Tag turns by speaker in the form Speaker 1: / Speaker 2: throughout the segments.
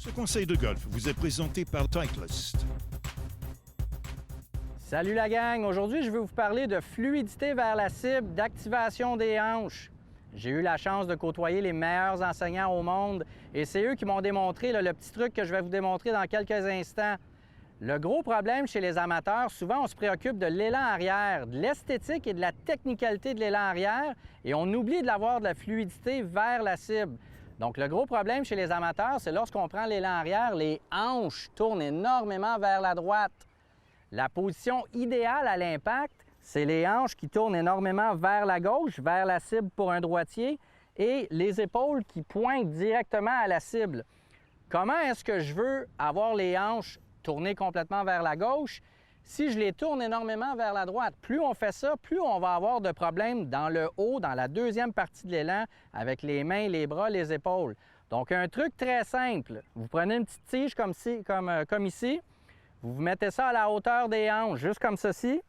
Speaker 1: Ce conseil de golf vous est présenté par Titleist.
Speaker 2: Salut la gang! Aujourd'hui, je vais vous parler de fluidité vers la cible, d'activation des hanches. J'ai eu la chance de côtoyer les meilleurs enseignants au monde et c'est eux qui m'ont démontré le petit truc que je vais vous démontrer dans quelques instants. Le gros problème chez les amateurs, souvent on se préoccupe de l'élan arrière, de l'esthétique et de la technicalité de l'élan arrière et on oublie de l'avoir de la fluidité vers la cible. Donc le gros problème chez les amateurs, c'est lorsqu'on prend l'élan arrière, les hanches tournent énormément vers la droite. La position idéale à l'impact, c'est les hanches qui tournent énormément vers la gauche, vers la cible pour un droitier, et les épaules qui pointent directement à la cible. Comment est-ce que je veux avoir les hanches tournées complètement vers la gauche? Si je les tourne énormément vers la droite, plus on fait ça, plus on va avoir de problèmes dans le haut, dans la deuxième partie de l'élan, avec les mains, les bras, les épaules. Donc un truc très simple, vous prenez une petite tige comme ici, vous mettez ça à la hauteur des hanches, juste comme ceci.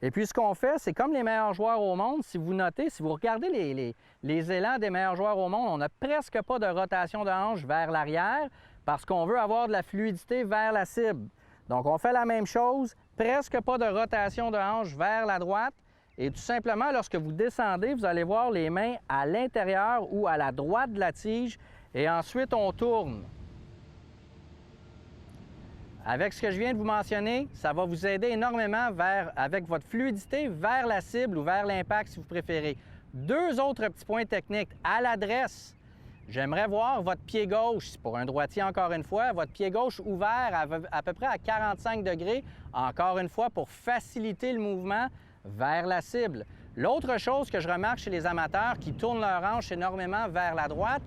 Speaker 2: Et puis, ce qu'on fait, c'est comme les meilleurs joueurs au monde. Si vous notez, si vous regardez les élans des meilleurs joueurs au monde, on n'a presque pas de rotation de hanche vers l'arrière parce qu'on veut avoir de la fluidité vers la cible. Donc, on fait la même chose, presque pas de rotation de hanche vers la droite. Et tout simplement, lorsque vous descendez, vous allez voir les mains à l'intérieur ou à la droite de la tige. Et ensuite, on tourne. Avec ce que je viens de vous mentionner, ça va vous aider énormément avec votre fluidité vers la cible ou vers l'impact si vous préférez. Deux autres petits points techniques. À l'adresse, j'aimerais voir votre pied gauche, pour un droitier encore une fois, votre pied gauche ouvert à peu près à 45 degrés, encore une fois pour faciliter le mouvement vers la cible. L'autre chose que je remarque chez les amateurs qui tournent leur hanche énormément vers la droite,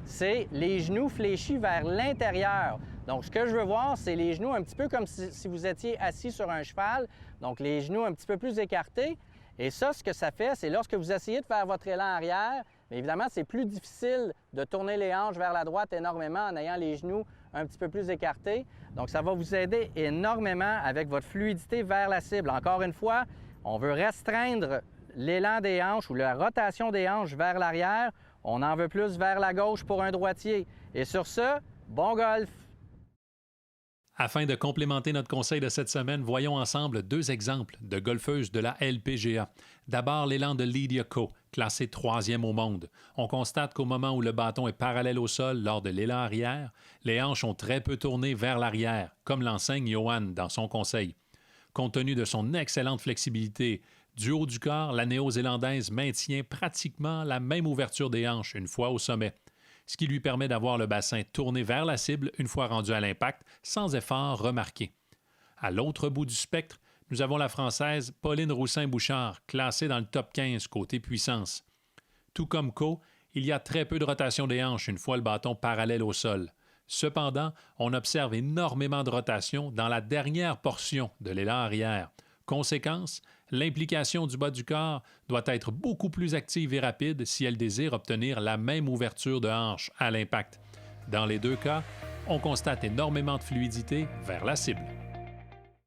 Speaker 2: c'est les genoux fléchis vers l'intérieur. Donc, ce que je veux voir, c'est les genoux un petit peu comme si vous étiez assis sur un cheval, donc les genoux un petit peu plus écartés. Et ça, ce que ça fait, c'est lorsque vous essayez de faire votre élan arrière, bien évidemment, c'est plus difficile de tourner les hanches vers la droite énormément en ayant les genoux un petit peu plus écartés. Donc, ça va vous aider énormément avec votre fluidité vers la cible. Encore une fois, on veut restreindre l'élan des hanches ou la rotation des hanches vers l'arrière. On en veut plus vers la gauche pour un droitier. Et sur ce, bon golf!
Speaker 3: Afin de complémenter notre conseil de cette semaine, voyons ensemble deux exemples de golfeuses de la LPGA. D'abord, l'élan de Lydia Ko, classée 3e au monde. On constate qu'au moment où le bâton est parallèle au sol lors de l'élan arrière, les hanches ont très peu tourné vers l'arrière, comme l'enseigne Johan dans son conseil. Compte tenu de son excellente flexibilité, du haut du corps, la néo-zélandaise maintient pratiquement la même ouverture des hanches une fois au sommet, ce qui lui permet d'avoir le bassin tourné vers la cible une fois rendu à l'impact, sans effort remarqué. À l'autre bout du spectre, nous avons la Française Pauline Roussin-Bouchard, classée dans le top 15 côté puissance. Tout comme Ko, il y a très peu de rotation des hanches une fois le bâton parallèle au sol. Cependant, on observe énormément de rotation dans la dernière portion de l'élan arrière. Conséquence, l'implication du bas du corps doit être beaucoup plus active et rapide si elle désire obtenir la même ouverture de hanche à l'impact. Dans les deux cas, on constate énormément de fluidité vers la cible.